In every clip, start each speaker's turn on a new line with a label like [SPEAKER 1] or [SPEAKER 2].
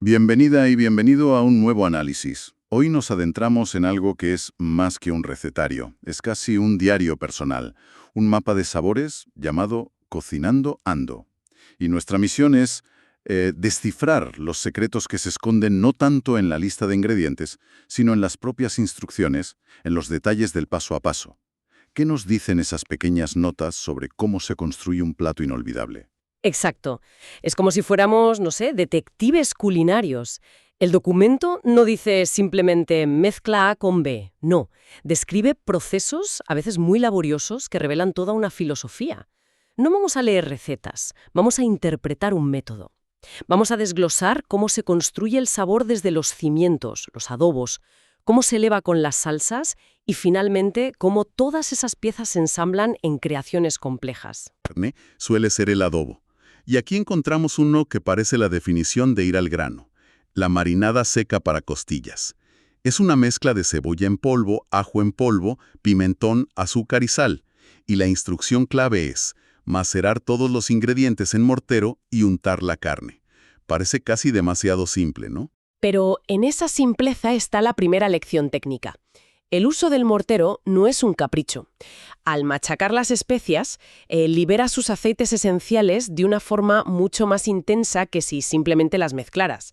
[SPEAKER 1] Bienvenida y bienvenido a un nuevo análisis. Hoy nos adentramos en algo que es más que un recetario, es casi un diario personal, un mapa de sabores llamado Cocinando Ando. Y nuestra misión es descifrar los secretos que se esconden no tanto en la lista de ingredientes, sino en las propias instrucciones, en los detalles del paso a paso. ¿Qué nos dicen esas pequeñas notas sobre cómo se construye un plato inolvidable?
[SPEAKER 2] Exacto. Es como si fuéramos, no sé, detectives culinarios. El documento no dice simplemente mezcla A con B, no. Describe procesos, a veces muy laboriosos, que revelan toda una filosofía. No vamos a leer recetas, vamos a interpretar un método. Vamos a desglosar cómo se construye el sabor desde los cimientos, los adobos, cómo se eleva con las salsas y finalmente cómo todas esas piezas se ensamblan en creaciones complejas.
[SPEAKER 1] Carne suele ser el adobo. Y aquí encontramos uno que parece la definición de ir al grano, la marinada seca para costillas. Es una mezcla de cebolla en polvo, ajo en polvo, pimentón, azúcar y sal. Y la instrucción clave es macerar todos los ingredientes en mortero y untar la carne. Parece casi demasiado simple, ¿no?
[SPEAKER 2] Pero en esa simpleza está la primera lección técnica. El uso del mortero no es un capricho. Al machacar las especias, libera sus aceites esenciales de una forma mucho más intensa que si simplemente las mezclaras.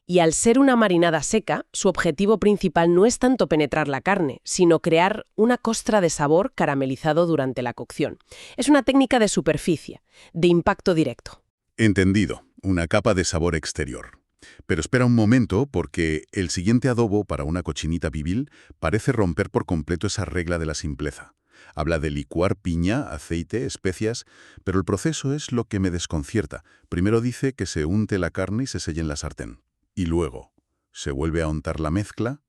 [SPEAKER 2] Y al ser una marinada seca, su objetivo principal no es tanto penetrar la carne, sino crear una costra de sabor caramelizado durante la cocción. Es una técnica de superficie, de impacto directo.
[SPEAKER 1] Entendido, una capa de sabor exterior. Pero espera un momento, porque el siguiente adobo para una cochinita pibil parece romper por completo esa regla de la simpleza. Habla de licuar piña, aceite, especias, pero el proceso es lo que me desconcierta. Primero dice que se unte la carne y se selle en la sartén. Y luego, se vuelve a untar la mezcla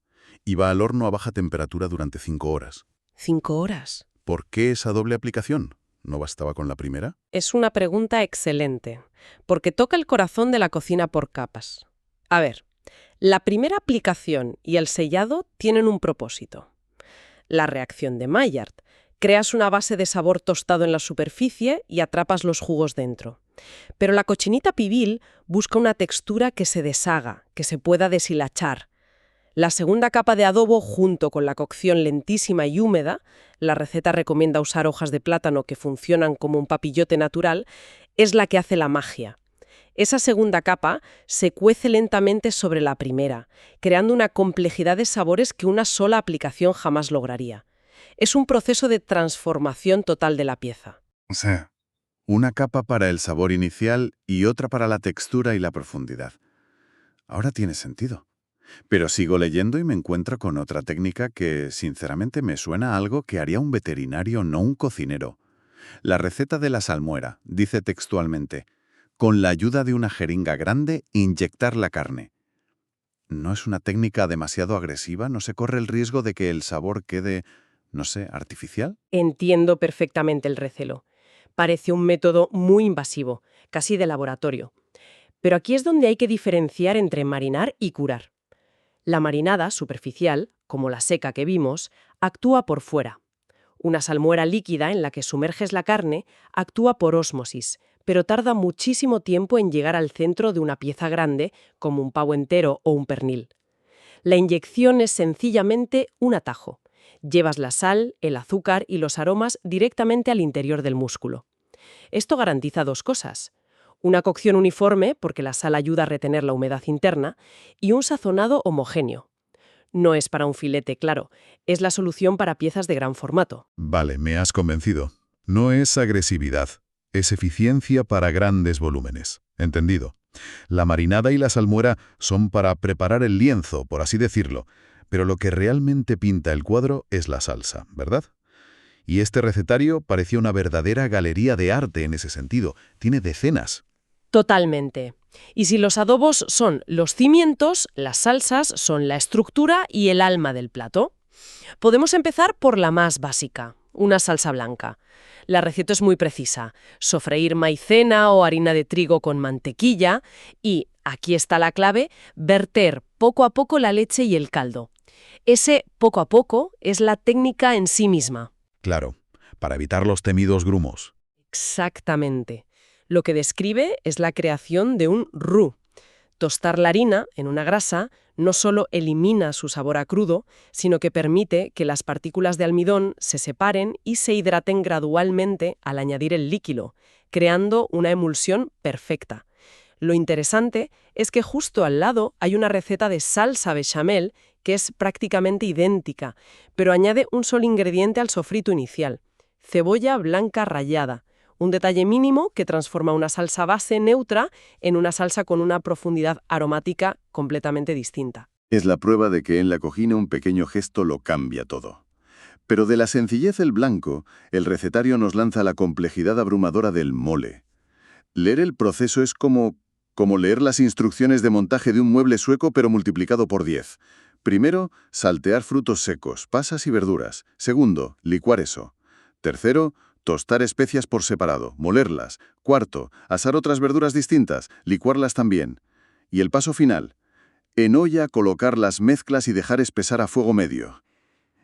[SPEAKER 1] y va al horno a baja temperatura durante 5 horas.
[SPEAKER 2] 5 horas.
[SPEAKER 1] ¿Por qué esa doble aplicación? ¿No bastaba con la primera?
[SPEAKER 2] Es una pregunta excelente, porque toca el corazón de la cocina por capas. A ver, la primera aplicación y el sellado tienen un propósito. La reacción de Maillard. Creas una base de sabor tostado en la superficie y atrapas los jugos dentro. Pero la cochinita pibil busca una textura que se deshaga, que se pueda deshilachar. La segunda capa de adobo, junto con la cocción lentísima y húmeda, la receta recomienda usar hojas de plátano que funcionan como un papillote natural, es la que hace la magia. Esa segunda capa se cuece lentamente sobre la primera, creando una complejidad de sabores que una sola aplicación jamás lograría. Es un proceso de transformación total de la pieza.
[SPEAKER 1] O sea, una capa para el sabor inicial y otra para la textura y la profundidad. Ahora tiene sentido. Pero sigo leyendo y me encuentro con otra técnica que, sinceramente, me suena a algo que haría un veterinario, no un cocinero. La receta de la salmuera dice textualmente, con la ayuda de una jeringa grande, inyectar la carne. ¿No es una técnica demasiado agresiva? ¿No se corre el riesgo de que el sabor quede, no sé, artificial?
[SPEAKER 2] Entiendo perfectamente el recelo. Parece un método muy invasivo, casi de laboratorio. Pero aquí es donde hay que diferenciar entre marinar y curar. La marinada superficial, como la seca que vimos, actúa por fuera. Una salmuera líquida en la que sumerges la carne actúa por ósmosis, pero tarda muchísimo tiempo en llegar al centro de una pieza grande, como un pavo entero o un pernil. La inyección es sencillamente un atajo. Llevas la sal, el azúcar y los aromas directamente al interior del músculo. Esto garantiza dos cosas: una cocción uniforme, porque la sal ayuda a retener la humedad interna, y un sazonado homogéneo. No es para un filete, claro, es la solución para piezas de gran formato.
[SPEAKER 1] Vale, me has convencido. No es agresividad, es eficiencia para grandes volúmenes. Entendido. La marinada y la salmuera son para preparar el lienzo, por así decirlo, pero lo que realmente pinta el cuadro es la salsa, ¿verdad? Y este recetario parecía una verdadera galería de arte en ese sentido. Tiene decenas.
[SPEAKER 2] Totalmente. Y si los adobos son los cimientos, las salsas son la estructura y el alma del plato. Podemos empezar por la más básica, una salsa blanca. La receta es muy precisa: sofreír maicena o harina de trigo con mantequilla y, aquí está la clave, verter poco a poco la leche y el caldo. Ese poco a poco es la técnica en sí misma.
[SPEAKER 1] Claro, para evitar los temidos grumos.
[SPEAKER 2] Exactamente. Lo que describe es la creación de un roux. Tostar la harina en una grasa no solo elimina su sabor a crudo, sino que permite que las partículas de almidón se separen y se hidraten gradualmente al añadir el líquido, creando una emulsión perfecta. Lo interesante es que justo al lado hay una receta de salsa bechamel que es prácticamente idéntica, pero añade un solo ingrediente al sofrito inicial: cebolla blanca rallada. Un detalle mínimo que transforma una salsa base neutra en una salsa con una profundidad aromática completamente distinta.
[SPEAKER 1] Es la prueba de que en la cocina un pequeño gesto lo cambia todo. Pero de la sencillez del blanco, el recetario nos lanza la complejidad abrumadora del mole. Leer el proceso es como leer las instrucciones de montaje de un mueble sueco pero multiplicado por 10. Primero, saltear frutos secos, pasas y verduras. Segundo, licuar eso. Tercero, tostar especias por separado, molerlas. Cuarto, asar otras verduras distintas, licuarlas también. Y el paso final, en olla colocar las mezclas y dejar espesar a fuego medio.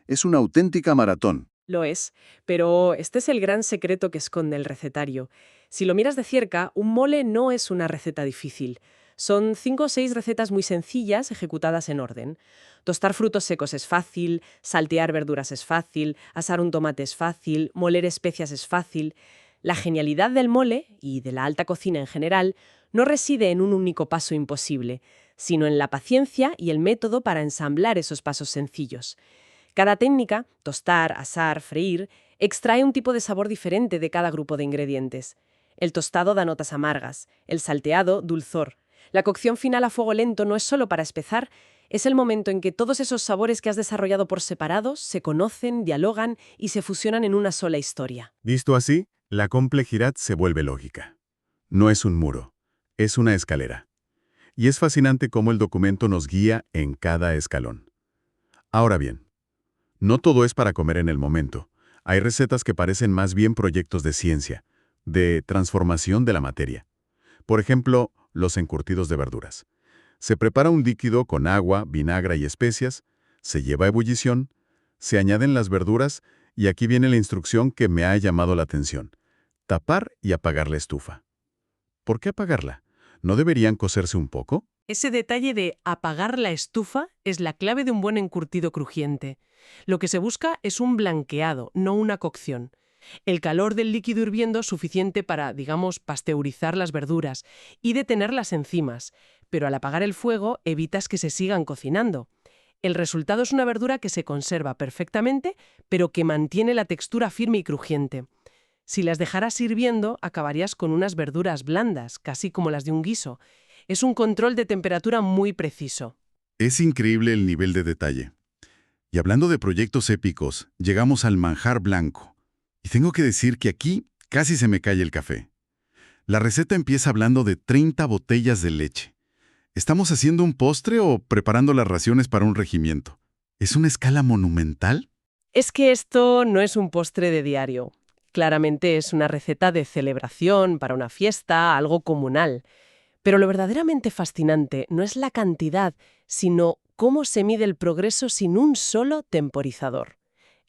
[SPEAKER 1] Es una auténtica maratón.
[SPEAKER 2] Lo es, pero este es el gran secreto que esconde el recetario. Si lo miras de cerca, un mole no es una receta difícil. Son 5 o 6 recetas muy sencillas ejecutadas en orden. Tostar frutos secos es fácil, saltear verduras es fácil, asar un tomate es fácil, moler especias es fácil. La genialidad del mole, y de la alta cocina en general, no reside en un único paso imposible, sino en la paciencia y el método para ensamblar esos pasos sencillos. Cada técnica, tostar, asar, freír, extrae un tipo de sabor diferente de cada grupo de ingredientes. El tostado da notas amargas, el salteado, dulzor. La cocción final a fuego lento no es solo para espesar, es el momento en que todos esos sabores que has desarrollado por separado se conocen, dialogan y se fusionan en una sola historia.
[SPEAKER 3] Visto así, la complejidad se vuelve lógica. No es un muro, es una escalera. Y es fascinante cómo el documento nos guía en cada escalón. Ahora bien, no todo es para comer en el momento. Hay recetas que parecen más bien proyectos de ciencia, de transformación de la materia. Por ejemplo, los encurtidos de verduras. Se prepara un líquido con agua, vinagre y especias, se lleva a ebullición, se añaden las verduras y aquí viene la instrucción que me ha llamado la atención. Tapar y apagar la estufa. ¿Por qué apagarla? ¿No deberían cocerse un poco?
[SPEAKER 2] Ese detalle de apagar la estufa es la clave de un buen encurtido crujiente. Lo que se busca es un blanqueado, no una cocción. El calor del líquido hirviendo es suficiente para, digamos, pasteurizar las verduras y detener las enzimas, pero al apagar el fuego evitas que se sigan cocinando. El resultado es una verdura que se conserva perfectamente, pero que mantiene la textura firme y crujiente. Si las dejaras hirviendo, acabarías con unas verduras blandas, casi como las de un guiso. Es un control de temperatura muy preciso.
[SPEAKER 3] Es increíble el nivel de detalle. Y hablando de proyectos épicos, llegamos al manjar blanco. Y tengo que decir que aquí casi se me cae el café. La receta empieza hablando de 30 botellas de leche. ¿Estamos haciendo un postre o preparando las raciones para un regimiento? ¿Es una escala monumental?
[SPEAKER 2] Es que esto no es un postre de diario. Claramente es una receta de celebración, para una fiesta, algo comunal. Pero lo verdaderamente fascinante no es la cantidad, sino cómo se mide el progreso sin un solo temporizador.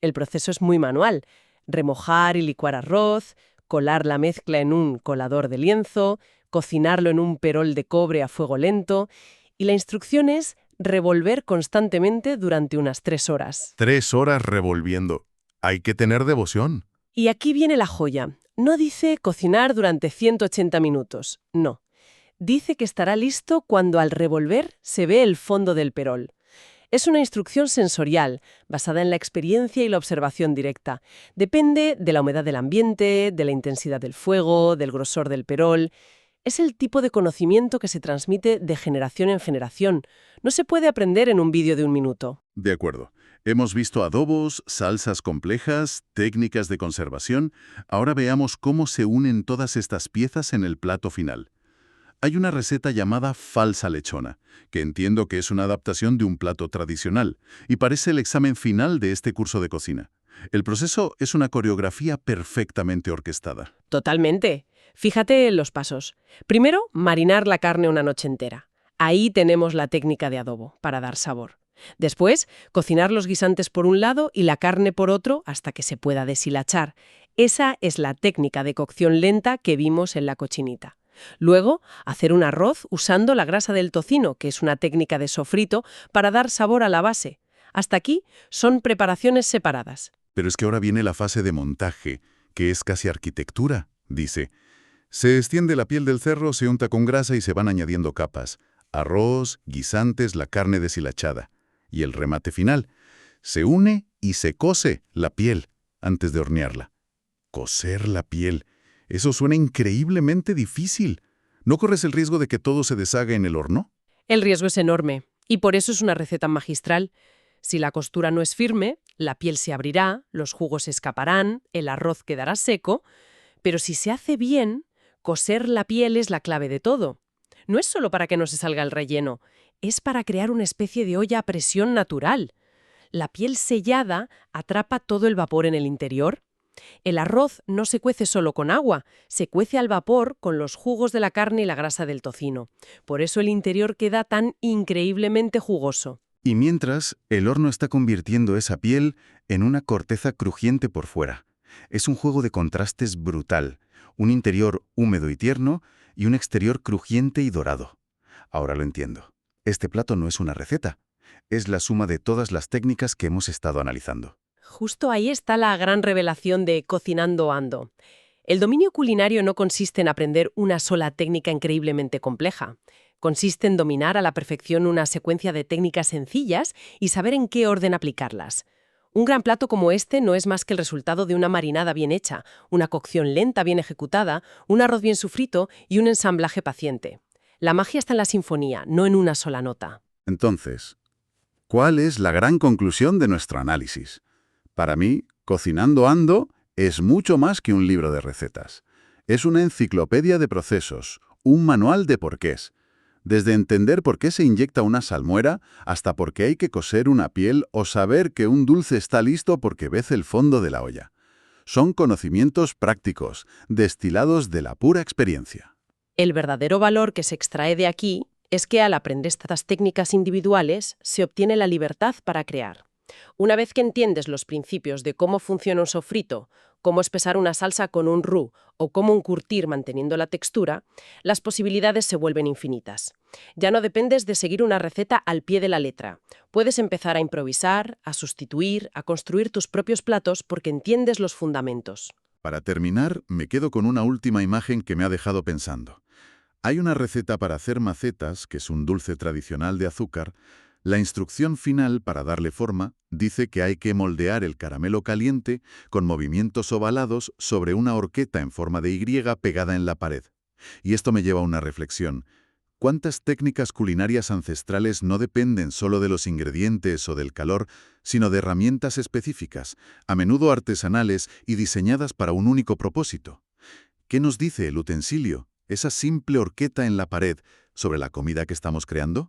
[SPEAKER 2] El proceso es muy manual. Remojar y licuar arroz, colar la mezcla en un colador de lienzo, cocinarlo en un perol de cobre a fuego lento, y la instrucción es revolver constantemente durante unas 3 horas.
[SPEAKER 3] 3 horas revolviendo. Hay que tener devoción.
[SPEAKER 2] Y aquí viene la joya. No dice cocinar durante 180 minutos, no. Dice que estará listo cuando al revolver se ve el fondo del perol. Es una instrucción sensorial, basada en la experiencia y la observación directa. Depende de la humedad del ambiente, de la intensidad del fuego, del grosor del perol. Es el tipo de conocimiento que se transmite de generación en generación. No se puede aprender en un vídeo de 1 minuto.
[SPEAKER 1] De acuerdo. Hemos visto adobos, salsas complejas, técnicas de conservación. Ahora veamos cómo se unen todas estas piezas en el plato final. Hay una receta llamada falsa lechona, que entiendo que es una adaptación de un plato tradicional, y parece el examen final de este curso de cocina. El proceso es una coreografía perfectamente orquestada.
[SPEAKER 2] Totalmente. Fíjate en los pasos. Primero, marinar la carne una noche entera. Ahí tenemos la técnica de adobo, para dar sabor. Después, cocinar los guisantes por un lado y la carne por otro hasta que se pueda deshilachar. Esa es la técnica de cocción lenta que vimos en la cochinita. Luego, hacer un arroz usando la grasa del tocino, que es una técnica de sofrito, para dar sabor a la base. Hasta aquí son preparaciones separadas.
[SPEAKER 3] Pero es que ahora viene la fase de montaje, que es casi arquitectura, dice. Se extiende la piel del cerdo, se unta con grasa y se van añadiendo capas. Arroz, guisantes, la carne deshilachada. Y el remate final. Se une y se cose la piel antes de hornearla. Cocer la piel. Eso suena increíblemente difícil. ¿No corres el riesgo de que todo se deshaga en el horno?
[SPEAKER 2] El riesgo es enorme, y por eso es una receta magistral. Si la costura no es firme, la piel se abrirá, los jugos se escaparán, el arroz quedará seco, pero si se hace bien, coser la piel es la clave de todo. No es solo para que no se salga el relleno, es para crear una especie de olla a presión natural. La piel sellada atrapa todo el vapor en el interior. El arroz no se cuece solo con agua, se cuece al vapor con los jugos de la carne y la grasa del tocino. Por eso el interior queda tan increíblemente jugoso.
[SPEAKER 1] Y mientras, el horno está convirtiendo esa piel en una corteza crujiente por fuera. Es un juego de contrastes brutal, un interior húmedo y tierno y un exterior crujiente y dorado. Ahora lo entiendo. Este plato no es una receta, es la suma de todas las técnicas que hemos estado analizando.
[SPEAKER 2] Justo ahí está la gran revelación de Cocinando Ando. El dominio culinario no consiste en aprender una sola técnica increíblemente compleja. Consiste en dominar a la perfección una secuencia de técnicas sencillas y saber en qué orden aplicarlas. Un gran plato como este no es más que el resultado de una marinada bien hecha, una cocción lenta bien ejecutada, un arroz bien sofrito y un ensamblaje paciente. La magia está en la sinfonía, no en una sola nota.
[SPEAKER 1] Entonces, ¿cuál es la gran conclusión de nuestro análisis? Para mí, Cocinando Ando es mucho más que un libro de recetas. Es una enciclopedia de procesos, un manual de porqués. Desde entender por qué se inyecta una salmuera hasta por qué hay que coser una piel o saber que un dulce está listo porque ves el fondo de la olla. Son conocimientos prácticos, destilados de la pura experiencia.
[SPEAKER 2] El verdadero valor que se extrae de aquí es que al aprender estas técnicas individuales se obtiene la libertad para crear. Una vez que entiendes los principios de cómo funciona un sofrito, cómo espesar una salsa con un roux o cómo encurtir manteniendo la textura, las posibilidades se vuelven infinitas. Ya no dependes de seguir una receta al pie de la letra. Puedes empezar a improvisar, a sustituir, a construir tus propios platos porque entiendes los fundamentos.
[SPEAKER 3] Para terminar, me quedo con una última imagen que me ha dejado pensando. Hay una receta para hacer macetas, que es un dulce tradicional de azúcar. La instrucción final, para darle forma, dice que hay que moldear el caramelo caliente con movimientos ovalados sobre una horqueta en forma de Y pegada en la pared. Y esto me lleva a una reflexión. ¿Cuántas técnicas culinarias ancestrales no dependen solo de los ingredientes o del calor, sino de herramientas específicas, a menudo artesanales y diseñadas para un único propósito? ¿Qué nos dice el utensilio, esa simple horqueta en la pared, sobre la comida que estamos creando?